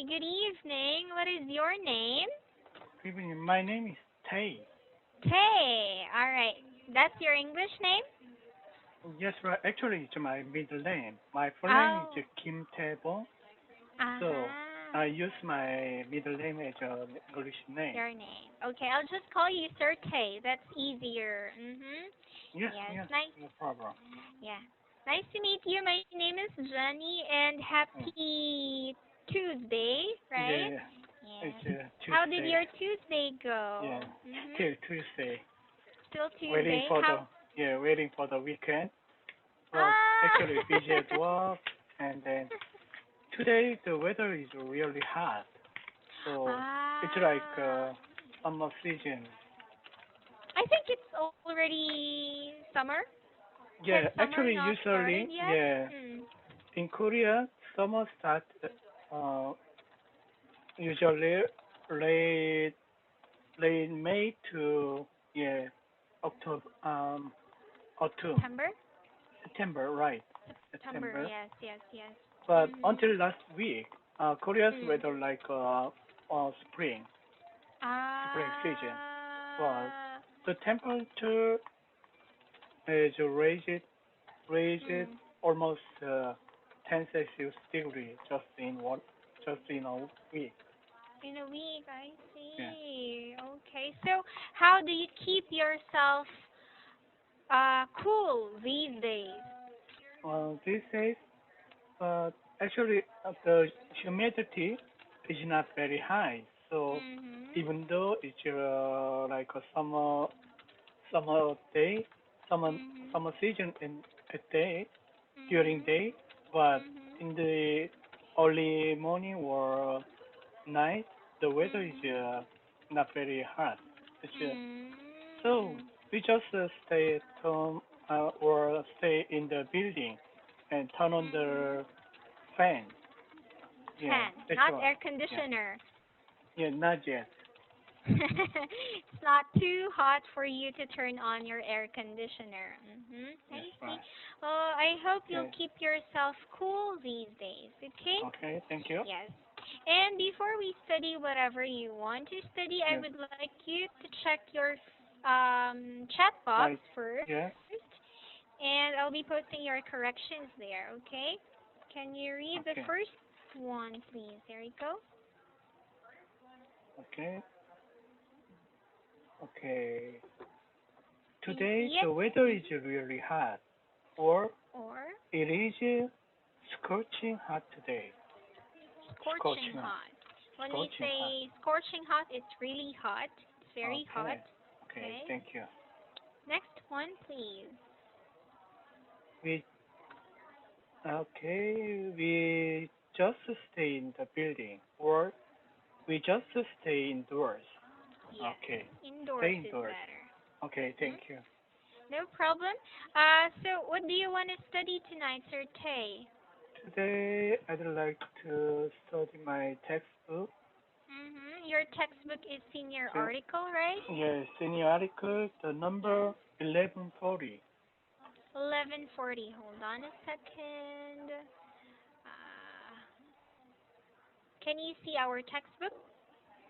good evening. What is your name? Evening. My name is Tay. Tay. All right. That's your English name? Yes, right. Actually, it's my middle name. My full name Oh. is Kim Tae-bong. So Uh-huh. I use my middle name as an English name. Your name. Okay, I'll just call you Sir Tay. That's easier. Yes, Yes, yes, nice. no problem. Yeah. Nice to meet you. My name is Jenny and Yeah, happy Tuesday, right? yeah, it's Yes. How did Tuesday. your Tuesday go? Yeah, still Tuesday. Still Waiting Tuesday. for How the waiting for the weekend. But Ah. actually busy at work, and then today the weather is really hot. So it's like Ah. summer season. I think it's already summer. Has Yeah, summer actually, not started usually, yet? yeah, Hmm. in Korea, summer start uh, usually late late May to yeah October autumn September? September, right, September, September. yes, yes, yes. But Mhm. until last week, Korea's Mm. weather like spring season. But Ah. the temperature is raised Mm. almost 10 Celsius degree just in a week. In a week, I Yeah. see. Okay. So, how do you keep yourself cool these days? These days, but actually the humidity is not very high. So Mhm. even though it's like a summer day, summer Mhm. summer season in a day during Mhm. day, but Mhm. in the early morning or night, the weather is Mhm. not very hot. It's, so Mm. we just stay at home or stay in the building and turn on Mhm. the fan. Yeah, Fan, that's not all. air Yeah, conditioner. yeah, not yet. It's not too hot for you to turn on your air conditioner. Yes, I see. right. Well, I hope you'll Okay, keep yourself cool these days, okay? okay, thank you. Yes. And before we study whatever you want to study, I Yes, would like you to check your chat box right. first, Yeah, and I'll be posting your corrections there, okay? Can you read the okay, first one, please? There you go. okay, okay. Do you Today see it? the weather is really hot, or Or it is scorching hot today. scorching Scorching hot, hot. When we scorching hot. say scorching hot, it's really hot. It's very hot. Okay, okay, Okay. thank you. Next one, please. We we just stay in the building, or we just stay indoors. Yes, Okay, indoors stay is indoors. better. Okay, Hmm. thank you. No problem. So what do you want to study tonight, Sir Tay? Today I'd like to study my textbook. Your textbook is senior So, article, right? yes, senior article, the Yes. number 1140. 1140. Hold on a second. Uh, can you see our textbook?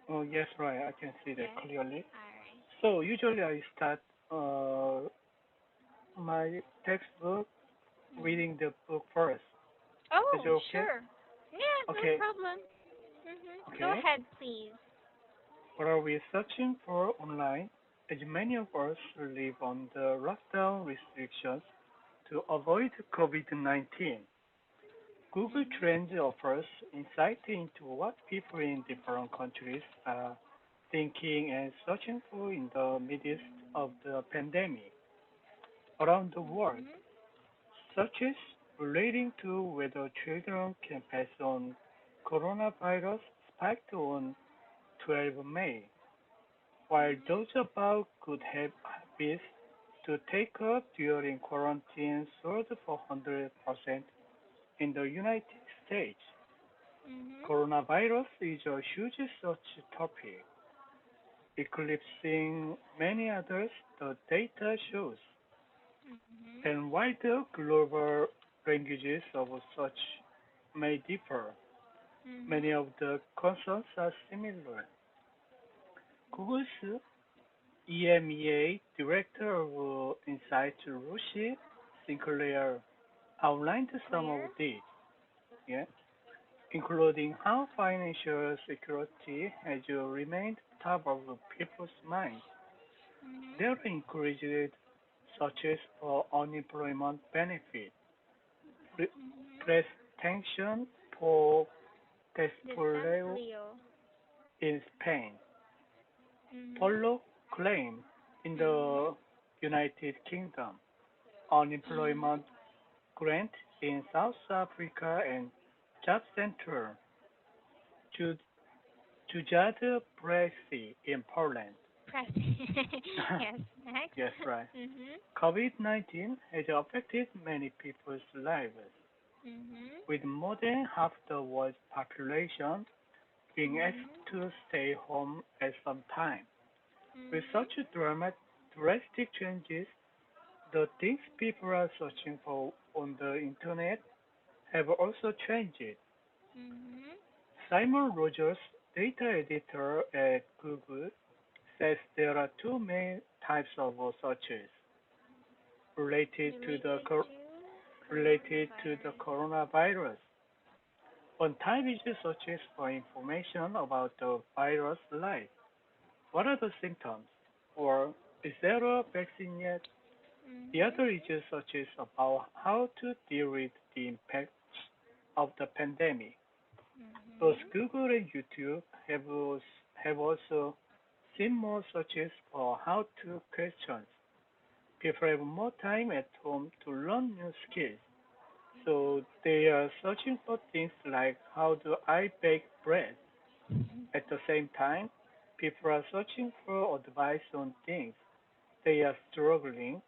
Oh, yes, right, I can see that Yes. clearly. All right. So usually I start uh, my textbook Mhm. reading the book first. Is it Oh, okay? sure. Yeah, no Okay, problem. Go okay. ahead, please. What are we searching for online? As many of us live under lockdown restrictions to avoid COVID-19, Google Mhm. Trends offers insight into what people in different countries are thinking and searching for in the midst of the pandemic. Around the world, Mhm. searches relating to whether children can pass on coronavirus spiked on 12 May, while Mhm. those about good habits to take up during quarantine soared 400% in the United States. Mhm. Coronavirus is a huge search topic, eclipsing many others, the data shows. Mhm. And while the global languages of search may differ, Mhm. Many of the concerns are similar. Google's EMEA Director of Insight, Rushi Sinclair, outlined some of Clear. these, yeah, including how financial security has remained top of people's minds. Mhm. There are encouraged such as for unemployment benefit, pre- Mhm. press tension for desempleo Desempleo. in Spain, Mhm. furlough claim in Mhm. the United Kingdom, Mhm. unemployment grant in South Africa, and job center to Judea Bresi in Poland. Press. Yes. Next. Yes, right. Mhm. COVID-19 has affected many people's lives, Mhm. with more than half the world's population being asked Mhm. to stay home at some time. With Mhm. such drastic changes, the things people are searching for on the internet have also changed. Mhm. Simon Rogers, data editor at Google, says there are two main types of searches related to the Related to coronavirus. coronavirus. One type is searches for information about the virus life. What are the symptoms? Or is there a vaccine yet? The Mhm. other is searches about how to deal with the impacts of the pandemic. Both Mhm. Google and YouTube have also seen more searches for how-to questions. People have more time at home to learn new skills, so they are searching for things like how do I bake bread. At the same time, people are searching for advice on things they are struggling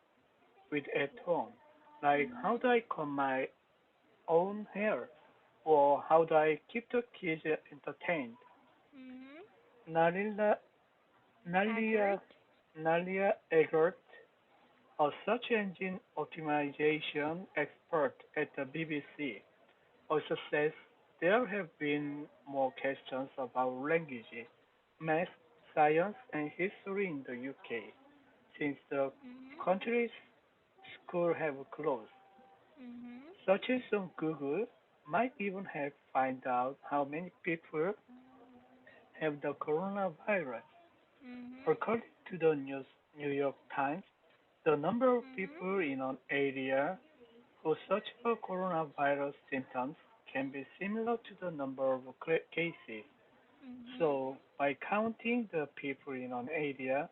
with at home, like how do Mhm. I comb my own hair, or how do I keep the kids entertained. Mhm. Nalila, Haggard. Nalia, Nalia Eggert, a search engine optimization expert at the BBC, also says there have been more questions about language, math, science, and history in the UK since the Mhm. country's schools have closed. Mhm. Searches on Google might even help find out how many people have the coronavirus. Mhm. According to the New York Times, the number of Mhm. people in an area who search for coronavirus symptoms can be similar to the number of cases. Mhm. So, by counting the people in an area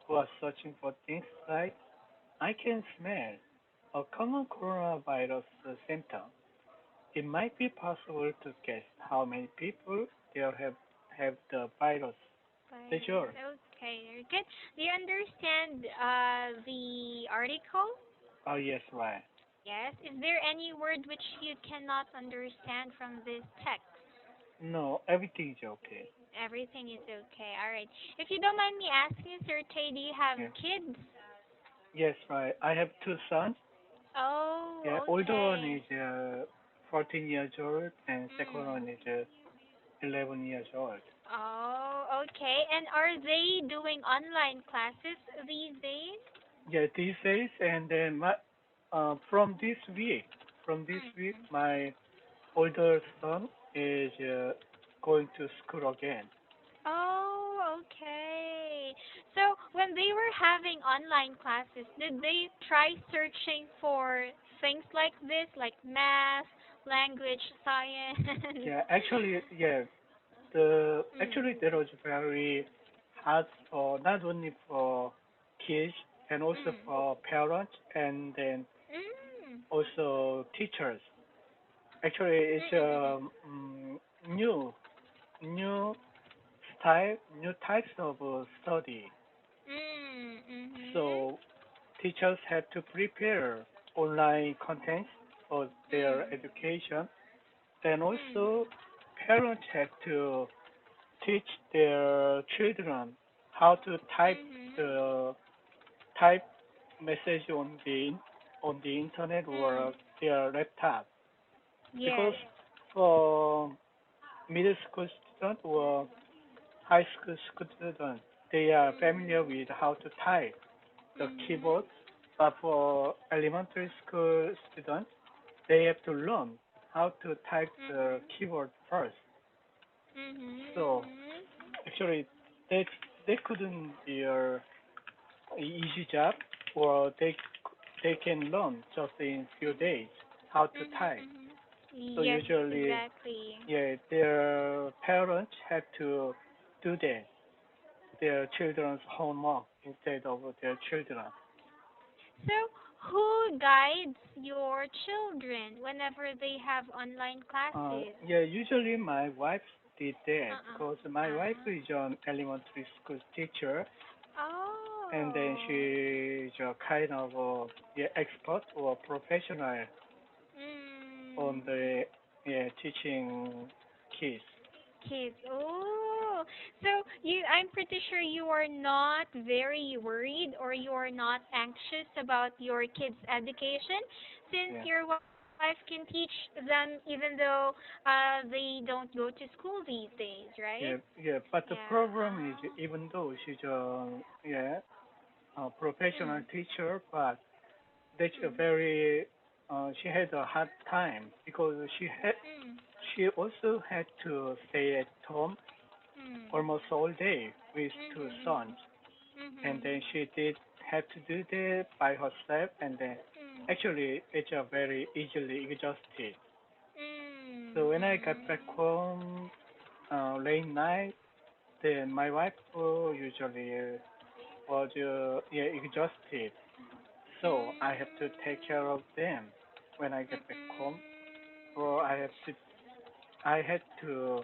who are searching for things like I can smell, a common coronavirus symptom, it might be possible to guess how many people there have the virus. That's Virus. all. Okay, very good. Do you understand the article? Oh, yes, right. Yes. Is there any word which you cannot understand from this text? No, everything is okay. Everything is okay. All right. If you don't mind me asking, Sir Tay, do you have Yeah. kids? Yes, right. I have two sons. Yeah, Oh, older one okay. is 14 years old, and second Mm. one is 11 years old. Oh, okay. And are they doing online classes these days? Yeah, these days, and then from this week, Mm. my older son is going to school again. Oh, okay. So when they were having online classes, did they try searching for things like this, like math, language, science? Yeah, actually, yeah, the actually Mm. that was very hard for not only for kids and also Mm. for parents and then Mm. also teachers. Actually, Mm. it's Mm. Mm. new new style, new types of study. Mm. Mhm. So teachers have to prepare online contents for their Mm. education. Then Mm. also parents have to teach their children how to Mhm. the type message on the internet or Mm. their laptop because Yes. for middle school student or high school student, they are familiar with how to type the Mhm. keyboard, but for elementary school students, they have to learn how to type the Mhm. keyboard first. So Mhm. actually, they they couldn't be a easy job, or they can learn just in few days how to Mhm. type. Mhm. So Yes, usually, exactly. yeah, their parents have to do their children's homework instead of their children. So, who guides your children whenever they have online classes? Yeah, usually my wife did that Uh-uh. because my wife Uh-huh. is an elementary school teacher, and then Oh. she's a kind of yeah, expert or professional on Mm. the yeah, teaching kids. Kids. Oh. So I'm pretty sure you are not very worried or you are not anxious about your kids' education since Yeah, your wife can teach them even though they don't go to school these days, right? yeah. But the Yeah. problem is, even though she's a professional Mm. teacher, but that's a Mm. very she had a hard time because Mm. she also had to stay at home Mm. almost all day with two sons, Mhm. and Mhm. then she did have to do that by herself, and then Mhm. actually it's a very easily exhausted. Mm. So when I got back Mm. home late night, then my wife usually was yeah, exhausted, so I have to take care of them when I get back home, or I had to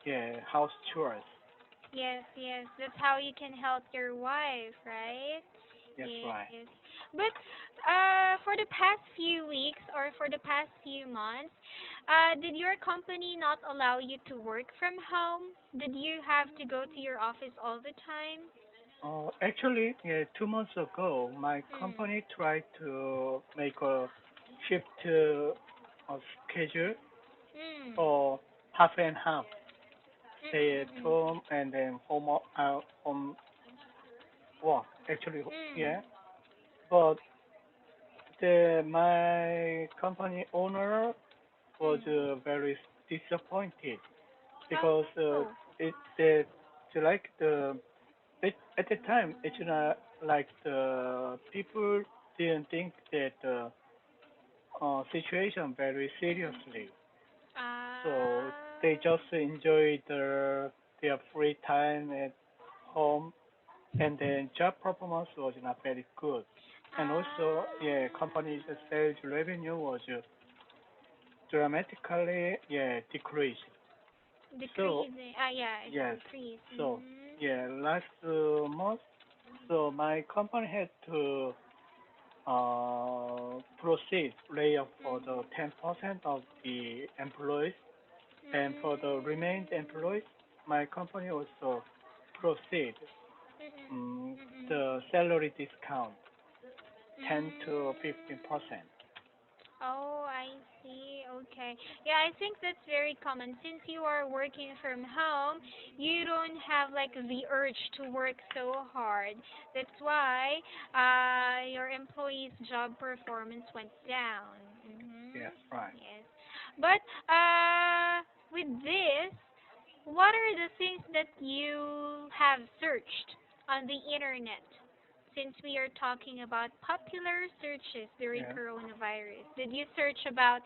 yeah, house chores. Yes, yes. That's how you can help your wife, right? That's right. Yes. But for the past few weeks or for the past few months, did your company not allow you to work from home? Did you have to go to your office all the time? Actually, yeah, 2 months ago, my Mm. company tried to make a shift a schedule Mm. or half and half, stay at Mm. home and then home work. Actually, Mm. yeah, but the my company owner was Mm. very disappointed because Oh. it the like the at the time, it's not like the people didn't think that the situation very seriously. So they Ah. just enjoy their free time at home, and then job performance was not very good. And also, yeah, Ah. company's sales revenue was dramatically yeah decreased. So Decreasing. Ah, yeah, it's yes, decreased. so Mhm. yeah, last month, so my company had to proceed layoff for the Mhm. 10% of the employees, and for the remaining Mm. employees, my company also proceed Mhm. um, Mhm. the salary discount 10 to Mm. 15%. Oh, I see. Okay. Yeah, I think that's very common. Since you are working from home, you don't have like the urge to work so hard. That's why your employees' job performance went down. Yes, Mhm. right. Yes. But with this, what are the things that you have searched on the internet since we are talking about popular searches during Yeah. coronavirus? Did you search about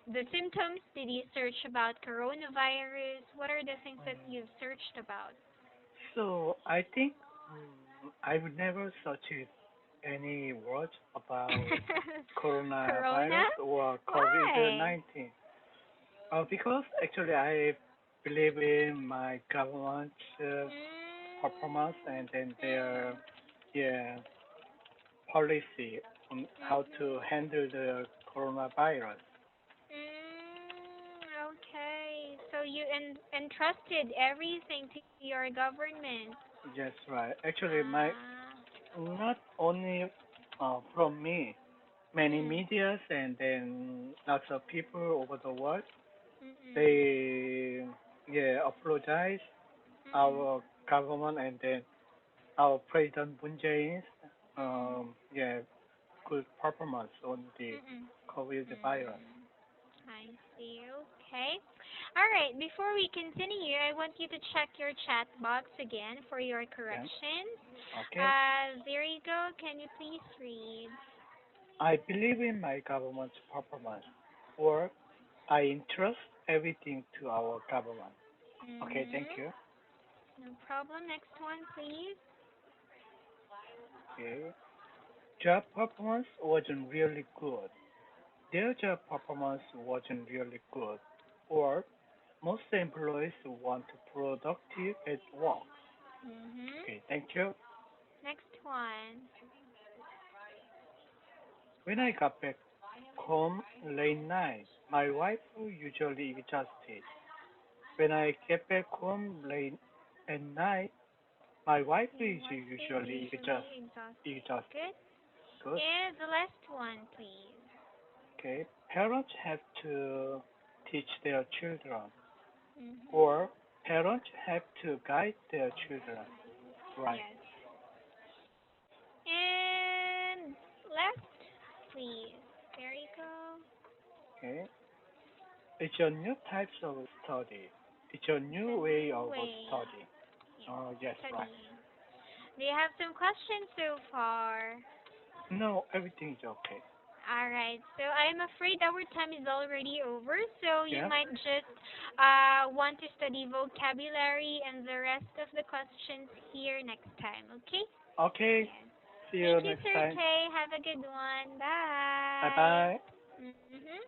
the symptoms? Did you search about coronavirus? What are the things that you've searched about? So I think I would never search it any words about Corona? coronavirus or Why? COVID-19. Because actually I believe in my government's performance, and then their Mm, yeah, policy on how to mm, handle the coronavirus. okay. So you entrusted everything to your government. Yes, right. Actually, my Ah. not only from me, many Mm, medias and then lots of people over the world, Mm-mm. They, yeah, apologize Mm-mm. our government and then our President Moon Jae-in's, Mm-mm. yeah, good performance on the Mm-mm. COVID virus. Mm. I see. Okay. All right. Before we continue, I want you to check your chat box again for your Yeah. corrections. Okay. There you go. Can you please read? I believe in my government's performance, or I entrust everything to our government. Okay, thank Mm-hmm. you. No problem. Next one, please. Okay. Job performance wasn't really good. Their job performance wasn't really good. Or most employees want productive at work. Mm-hmm. Okay, thank you. Next one. When I got back home late night, my wife usually exhausted. When I get back home late at night, my wife Your is wife is usually usually exhausted. exhausted. Good. Good. And the last one, please. Okay. Parents have to teach their children, Mm-hmm. or parents have to guide their children. Right. Yes. And last, please. There you go. Okay. It's a new types of study. It's a It's new a way new of way. study. Yes, Oh, yes, right. studying. Do you have some questions so far? No, everything is okay. Alright, so I'm afraid our time is already over, so you Yeah. might just want to study vocabulary and the rest of the questions here next time, okay? Okay. Yes. See you Thank you, next Sir time. Tay. Have a good one. Bye Bye. bye. Mm-hmm.